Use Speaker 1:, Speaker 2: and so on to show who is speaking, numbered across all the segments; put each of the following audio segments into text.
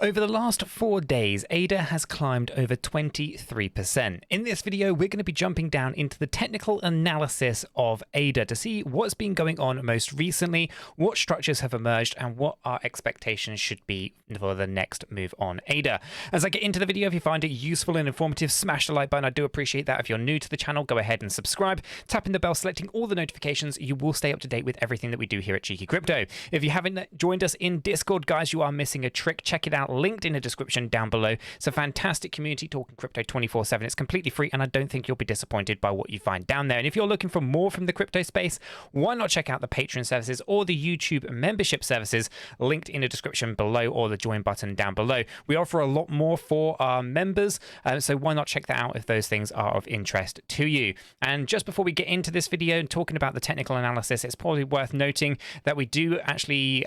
Speaker 1: Over the last 4 days, ADA has climbed over 23%. In this video, we're going to be jumping down into the technical analysis of ADA to see what's been going on most recently, what structures have emerged, and what our expectations should be for the next move on ADA. As I get into the video, if you find it useful and informative, smash the like button. I do appreciate that. If you're new to the channel, go ahead and subscribe. Tapping the bell, selecting all the notifications, you will stay up to date with everything that we do here at Cheeky Crypto. If you haven't joined us in Discord, guys, you are missing a trick. Check it out, linked in the description down below. It's a fantastic community talking crypto 24/7. It's completely free, and I don't think you'll be disappointed by what you find down there. And if you're looking for more from the crypto space, why not check out the Patreon services or the YouTube membership services linked in the description below or the join button down below. We offer a lot more for our members, so why not check that out if those things are of interest to you. And just before we get into this video and talking about the technical analysis, it's probably worth noting that we do actually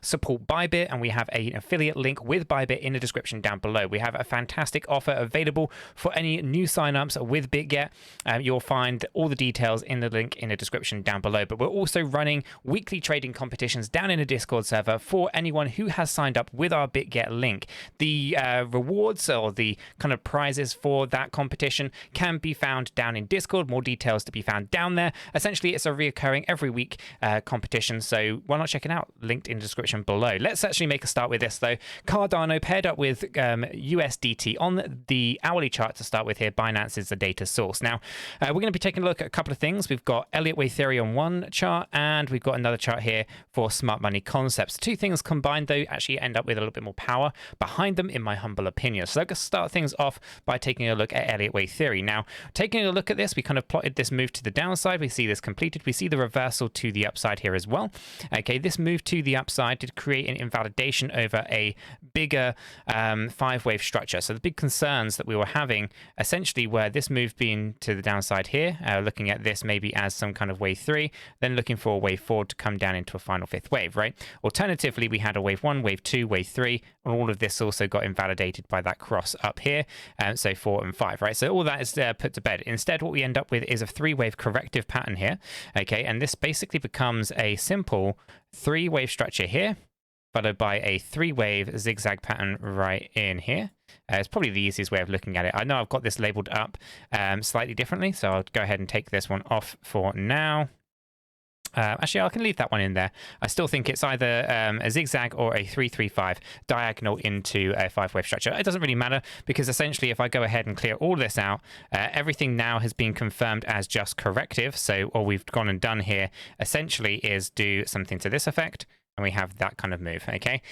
Speaker 1: support Bybit, and we have an affiliate link with Bybit in the description down below. We have a fantastic offer available for any new signups with BitGet. You'll find all the details in the link in the description down below. But we're also running weekly trading competitions down in the Discord server for anyone who has signed up with our BitGet link. The rewards or the kind of prizes for that competition can be found down in Discord. More details to be found down there. Essentially, it's a reoccurring every week competition, so why not check it out? Linked in the description below. Let's actually make a start with this though. Cardano paired up with USDT on the hourly chart to start with here. Binance is the data source. Now, we're going to be taking a look at a couple of things. We've got Elliott Wave Theory on one chart, and we've got another chart here for smart money concepts. Two things combined though actually end up with a little bit more power behind them, in my humble opinion. So let's start things off by taking a look at Elliott Wave Theory. Now, taking a look at this, we kind of plotted this move to the downside. We see this completed. We see the reversal to the upside here as well. Okay, this move to the upside did create an invalidation over a bigger 5-wave structure. So the big concerns that we were having essentially were this move being to the downside here, looking at this maybe as some kind of wave 3, then looking for a wave 4 to come down into a final 5th wave, right? Alternatively, we had a wave 1, wave 2, wave 3, and all of this also got invalidated by that cross up here, so 4 and 5, right? So all that is put to bed. Instead, what we end up with is a 3-wave corrective pattern here, okay? And this basically becomes a simple 3-wave structure here, followed by a 3-wave zigzag pattern right in here. It's probably the easiest way of looking at it. I know I've got this labeled up slightly differently, so I'll go ahead and take this one off for now. Actually, I can leave that one in there. I still think it's either a zigzag or a 3-3-5 diagonal into a 5-wave structure. It doesn't really matter, because essentially if I go ahead and clear all this out, everything now has been confirmed as just corrective. So all we've gone and done here essentially is do something to this effect, and we have that kind of move, okay?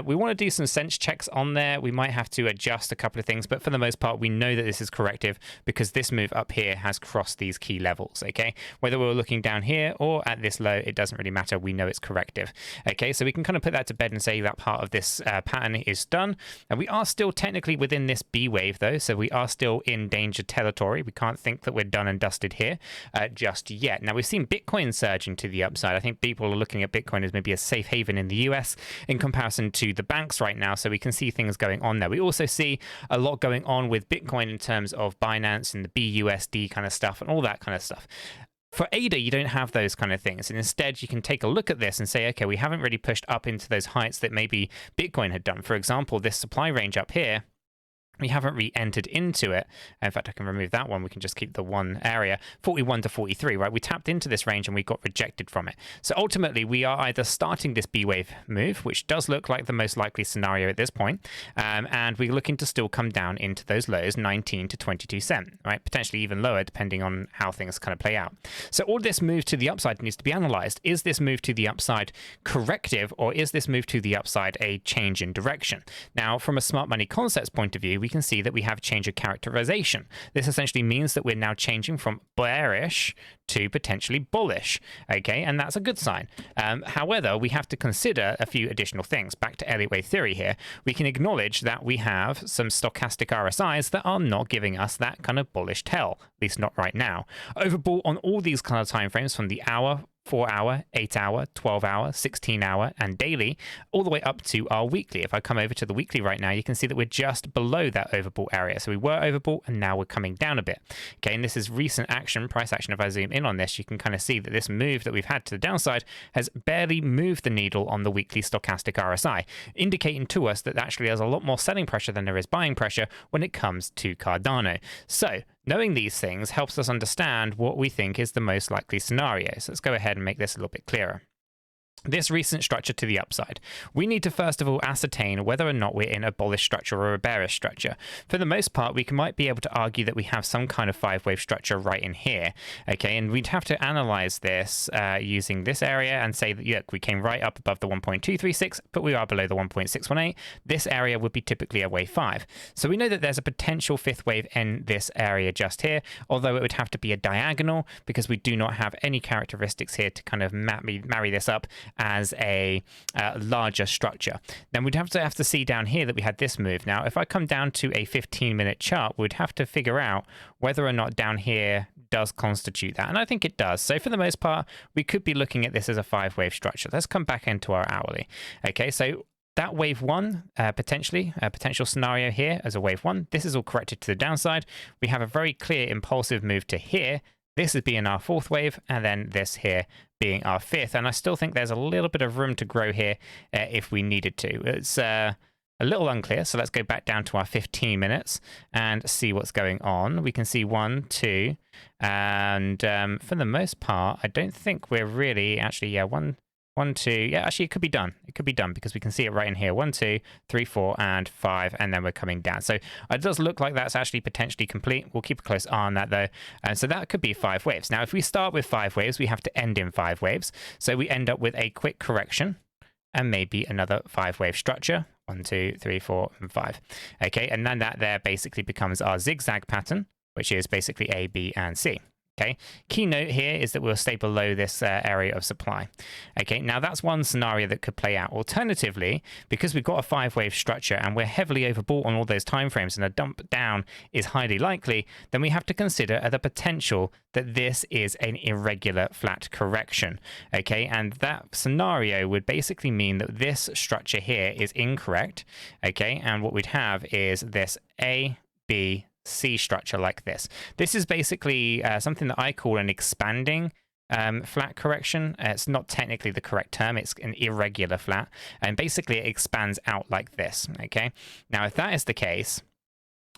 Speaker 1: We want to do some sense checks on there. We might have to adjust a couple of things, but for the most part, we know that this is corrective because this move up here has crossed these key levels, okay? Whether we're looking down here or at this low, it doesn't really matter. We know it's corrective, okay? So we can kind of put that to bed and say that part of this pattern is done. And we are still technically within this B wave though, so we are still in danger territory. We can't think that we're done and dusted here just yet. Now, we've seen Bitcoin surging to the upside. I think people are looking at Bitcoin as maybe a safe haven in the US in comparison to the banks right now, so we can see things going on there. We also see a lot going on with Bitcoin in terms of Binance and the BUSD kind of stuff and all that kind of stuff. For ADA, you don't have those kind of things, and instead you can take a look at this and say, okay, we haven't really pushed up into those heights that maybe Bitcoin had done. For example, this supply range up here, we haven't re-entered into it. In fact, I can remove that one. We can just keep the one area, 41 to 43, right? We tapped into this range and we got rejected from it. So ultimately, we are either starting this B-wave move, which does look like the most likely scenario at this point, and we're looking to still come down into those lows, 19 to 22 cent, right? Potentially even lower, depending on how things kind of play out. So all this move to the upside needs to be analyzed. Is this move to the upside corrective, or is this move to the upside a change in direction? Now, from a smart money concepts point of view, we can see that we have change of characterization. This essentially means that we're now changing from bearish to potentially bullish, okay, and that's a good sign. However, we have to consider a few additional things. Back to Elliott Wave Theory here, we can acknowledge that we have some stochastic RSIs that are not giving us that kind of bullish tell, at least not right now. Overbought on all these kind of time frames, from the hour 4-hour, 8-hour, 12-hour, 16-hour, and daily, all the way up to our weekly. If I come over to the weekly right now, you can see that we're just below that overbought area. So we were overbought, and now we're coming down a bit. Okay, and this is recent action, price action. If I zoom in on this, you can kind of see that this move that we've had to the downside has barely moved the needle on the weekly stochastic RSI, indicating to us that actually there's a lot more selling pressure than there is buying pressure when it comes to Cardano. So knowing these things helps us understand what we think is the most likely scenario. So let's go ahead and make this a little bit clearer. This recent structure to the upside, we need to first of all ascertain whether or not we're in a bullish structure or a bearish structure. For the most part, we might be able to argue that we have some kind of 5-wave structure right in here, okay, and we'd have to analyze this using this area and say that, look, we came right up above the 1.236, but we are below the 1.618. This area would be typically a wave 5. So we know that there's a potential 5th wave in this area just here, although it would have to be a diagonal because we do not have any characteristics here to kind of marry this up as a larger structure. Then we'd have to see down here that we had this move. Now, if I come down to a 15-minute chart, we'd have to figure out whether or not down here does constitute that. And I think it does. So for the most part, we could be looking at this as a 5-wave structure. Let's come back into our hourly. Okay, so that wave 1, potentially, a potential scenario here as a wave 1, this is all corrected to the downside. We have a very clear impulsive move to here. This is being our 4th wave, and then this here being our 5th. And I still think there's a little bit of room to grow here if we needed to. It's a little unclear, so let's go back down to our 15 minutes and see what's going on. We can see 1, 2, and for the most part, I don't think we're really actually, yeah, 1, 2, yeah, actually it could be done. It could be done because we can see it right in here. 1, 2, 3, 4, and 5, and then we're coming down. So it does look like that's actually potentially complete. We'll keep a close eye on that though. And so that could be 5 waves. Now, if we start with 5 waves, we have to end in 5 waves. So we end up with a quick correction and maybe another 5-wave structure. 1, 2, 3, 4, and 5. Okay, and then that there basically becomes our zigzag pattern, which is basically A, B, and C. Okay, key note here is that we'll stay below this area of supply. Okay, now that's one scenario that could play out. Alternatively, because we've got a 5-wave structure and we're heavily overbought on all those timeframes and a dump down is highly likely, then we have to consider the potential that this is an irregular flat correction. Okay, and that scenario would basically mean that this structure here is incorrect. Okay, and what we'd have is this A, B, C structure like this. This is basically something that I call an expanding flat correction. It's not technically the correct term. It's an irregular flat, and basically it expands out like this. Okay, now if that is the case,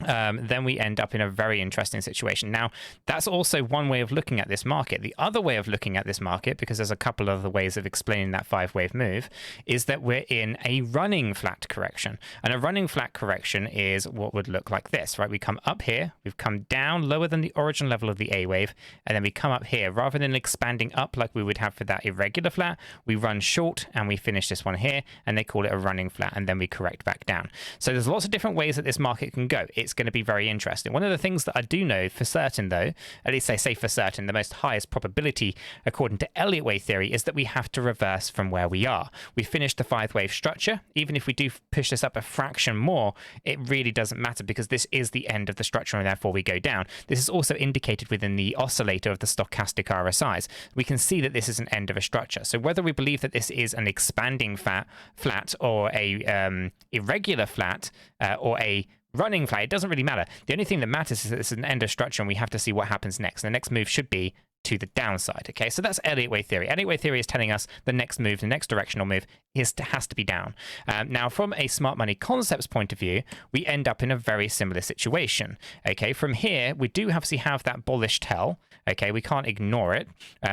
Speaker 1: then we end up in a very interesting situation. Now, that's also one way of looking at this market. The other way of looking at this market, because there's a couple of other ways of explaining that 5-wave move, is that we're in a running flat correction. And a running flat correction is what would look like this, right? We come up here, we've come down lower than the origin level of the A wave, and then we come up here. Rather than expanding up like we would have for that irregular flat, we run short and we finish this one here, and they call it a running flat, and then we correct back down. So there's lots of different ways that this market can go. It's going to be very interesting. One of the things that I do know for certain, though, at least I say for certain, the most highest probability according to Elliott wave theory is that we have to reverse from where we are. We finished the 5-wave structure. Even if we do push this up a fraction more, it really doesn't matter because this is the end of the structure and therefore we go down. This is also indicated within the oscillator of the stochastic RSIs. We can see that this is an end of a structure. So whether we believe that this is an expanding flat or a irregular flat or a running flat, it doesn't really matter. The only thing that matters is that it's an end of structure and we have to see what happens next. And the next move should be to the downside. Okay, so that's Elliott wave theory. Elliott wave theory is telling us the next move, the next directional move has to be down. Now, from a smart money concepts point of view, we end up in a very similar situation. Okay, from here, we do obviously have that bullish tail. Okay, we can't ignore it.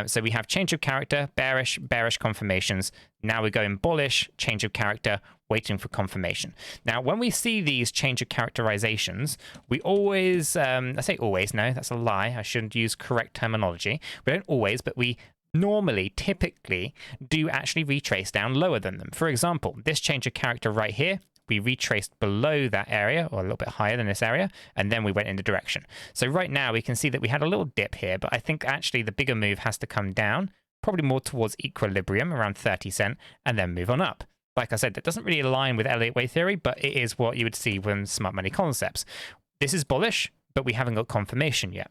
Speaker 1: So we have change of character, bearish confirmations. Now we're going bullish, change of character, waiting for confirmation. Now, when we see these change of characterizations, we always, I say always, no, that's a lie. I shouldn't use correct terminology. We don't always, but we normally, typically, do actually retrace down lower than them. For example, this change of character right here, we retraced below that area or a little bit higher than this area, and then we went in the direction. So right now we can see that we had a little dip here, but I think actually the bigger move has to come down, probably more towards equilibrium around 30 cents, and then move on up. Like I said, that doesn't really align with Elliott wave theory, but it is what you would see when smart money concepts. This is bullish, but we haven't got confirmation yet.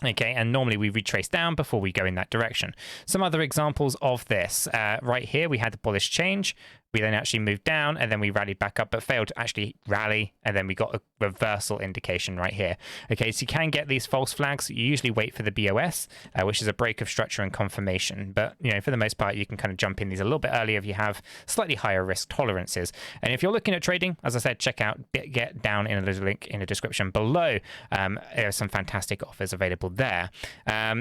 Speaker 1: Okay, and normally we retrace down before we go in that direction. Some other examples of this, right here, we had the bullish change. We then actually moved down and then we rallied back up, but failed to actually rally. And then we got a reversal indication right here. Okay, so you can get these false flags. You usually wait for the BOS, which is a break of structure and confirmation. But, you know, for the most part, you can kind of jump in these a little bit earlier if you have slightly higher risk tolerances. And if you're looking at trading, as I said, check out get down in a little link in the description below. There are some fantastic offers available there.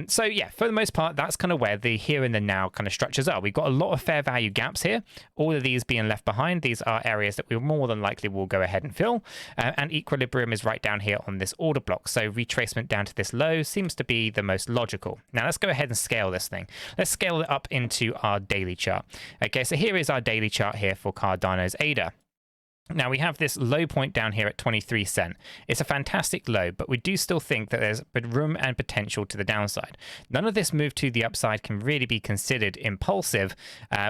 Speaker 1: So yeah, for the most part, that's kind of where the here and the now kind of structures are. We've got a lot of fair value gaps here. All of these being left behind. These are areas that we more than likely will go ahead and fill. And equilibrium is right down here on this order block. So retracement down to this low seems to be the most logical. Now let's go ahead and scale this thing. Let's scale it up into our daily chart. Okay, so here is our daily chart here for Cardano's ADA. Now we have this low point down here at 23 cents. It's a fantastic low, but we do still think that there's room and potential to the downside. None of this move to the upside can really be considered impulsive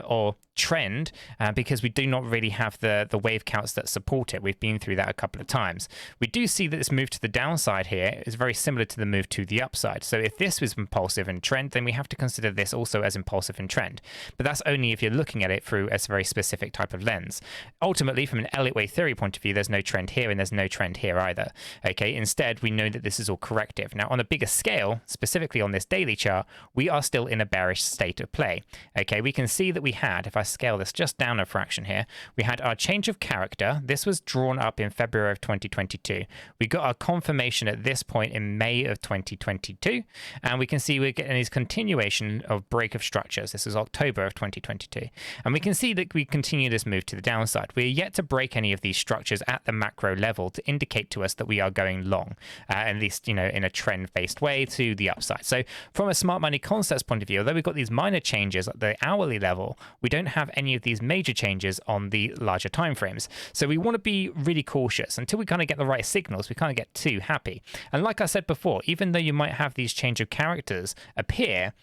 Speaker 1: or trend because we do not really have the wave counts that support it. We've been through that a couple of times. We do see that this move to the downside here is very similar to the move to the upside. So if this was impulsive and trend, then we have to consider this also as impulsive and trend. But that's only if you're looking at it through a very specific type of lens. Ultimately, from an Elliott-Wave theory point of view, there's no trend here and there's no trend here either. Okay, instead, we know that this is all corrective. Now, on a bigger scale, specifically on this daily chart, we are still in a bearish state of play. Okay, we can see that we had, if I scale this just down a fraction here, we had our change of character. This was drawn up in February of 2022. We got our confirmation at this point in May of 2022, and we can see we're getting this continuation of break of structures. This is October of 2022, and we can see that we continue this move to the downside. We're yet to break any of these structures at the macro level to indicate to us that we are going long, at least, you know, in a trend-based way to the upside. So from a smart money concepts point of view, although we've got these minor changes at the hourly level, we don't have any of these major changes on the larger timeframes. So we want to be really cautious until we kind of get the right signals. We can't get too happy. And like I said before, even though you might have these change of characters appear,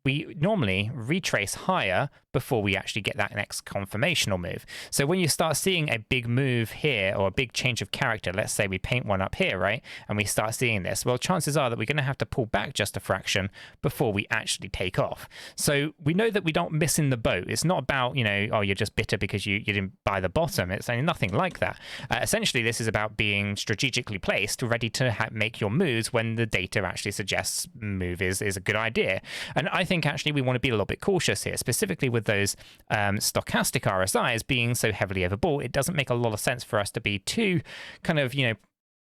Speaker 1: we normally retrace higher before we actually get that next confirmational move. So when you start seeing a big move here or a big change of character, let's say we paint one up here, right? And we start seeing this, well, chances are that we're going to have to pull back just a fraction before we actually take off. So we know that we don't miss in the boat. It's not about, you know, oh, you're just bitter because you didn't buy the bottom. It's nothing like that. Essentially, this is about being strategically placed, ready to make your moves when the data actually suggests move is a good idea. And I think actually we want to be a little bit cautious here, specifically with those stochastic RSIs being so heavily overbought. It doesn't make a lot of sense for us to be too kind of, you know,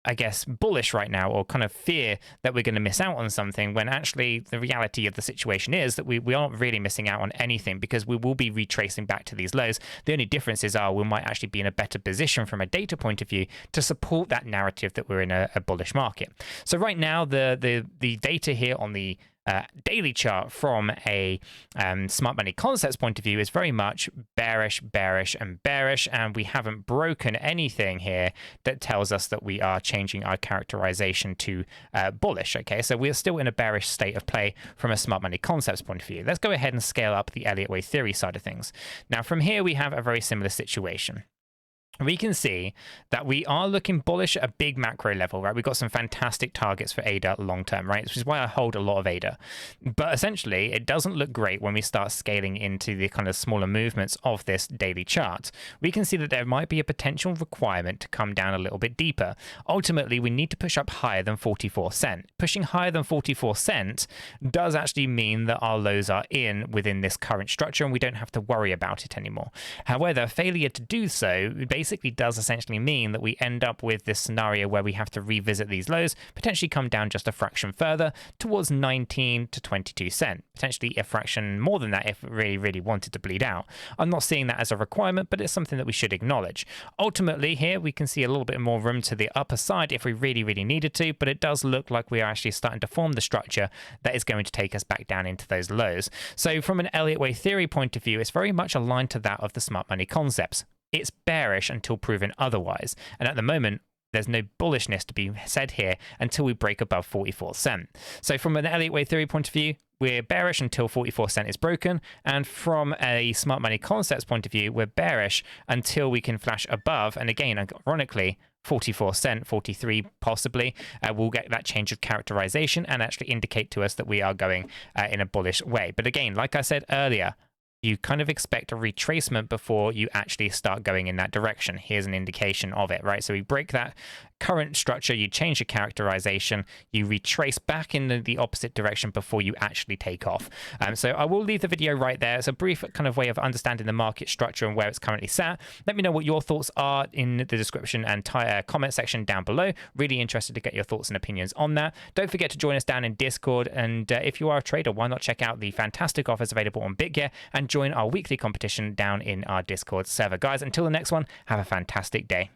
Speaker 1: I guess, bullish right now, or kind of fear that we're going to miss out on something, when actually the reality of the situation is that we aren't really missing out on anything, because we will be retracing back to these lows. The only differences are we might actually be in a better position from a data point of view to support that narrative that we're in a bullish market. So right now, the data here on the daily chart from a smart money concepts point of view is very much bearish, bearish, and bearish, and we haven't broken anything here that tells us that we are changing our characterization to bullish. Okay, so we're still in a bearish state of play from a smart money concepts point of view. Let's go ahead and scale up the Elliott wave theory side of things. Now from here we have a very similar situation. We can see that we are looking bullish at a big macro level, right? We've got some fantastic targets for ADA long term, right? Which is why I hold a lot of ADA. But essentially, it doesn't look great when we start scaling into the kind of smaller movements of this daily chart. We can see that there might be a potential requirement to come down a little bit deeper. Ultimately, we need to push up higher than 44 cents. Pushing higher than 44 cents does actually mean that our lows are within this current structure and we don't have to worry about it anymore. However, failure to do so basically does essentially mean that we end up with this scenario where we have to revisit these lows, potentially come down just a fraction further towards 19 to 22 cents, potentially a fraction more than that if it really wanted to bleed out. I'm not seeing that as a requirement, but it's something that we should acknowledge. Ultimately here we can see a little bit more room to the upper side if we really needed to, but it does look like we are actually starting to form the structure that is going to take us back down into those lows. So from an Elliott wave theory point of view, it's very much aligned to that of the smart money concepts. It's bearish until proven otherwise. And at the moment, there's no bullishness to be said here until we break above 44 cents. So from an Elliott wave theory point of view, we're bearish until 44 cent is broken. And from a smart money concepts point of view, we're bearish until we can flash above. And again, ironically, 44 cent, 43 possibly, will get that change of characterization and actually indicate to us that we are going in a bullish way. But again, like I said earlier, you kind of expect a retracement before you actually start going in that direction. Here's an indication of it, right? So we break that current structure, you change the characterization, you retrace back in the opposite direction before you actually take off. So I will leave the video right there. It's a brief kind of way of understanding the market structure and where it's currently sat. Let me know what your thoughts are in the description and comment section down below. Really interested to get your thoughts and opinions on that. Don't forget to join us down in Discord. And if you are a trader, why not check out the fantastic offers available on BitGear and join our weekly competition down in our Discord server. Guys, until the next one, have a fantastic day.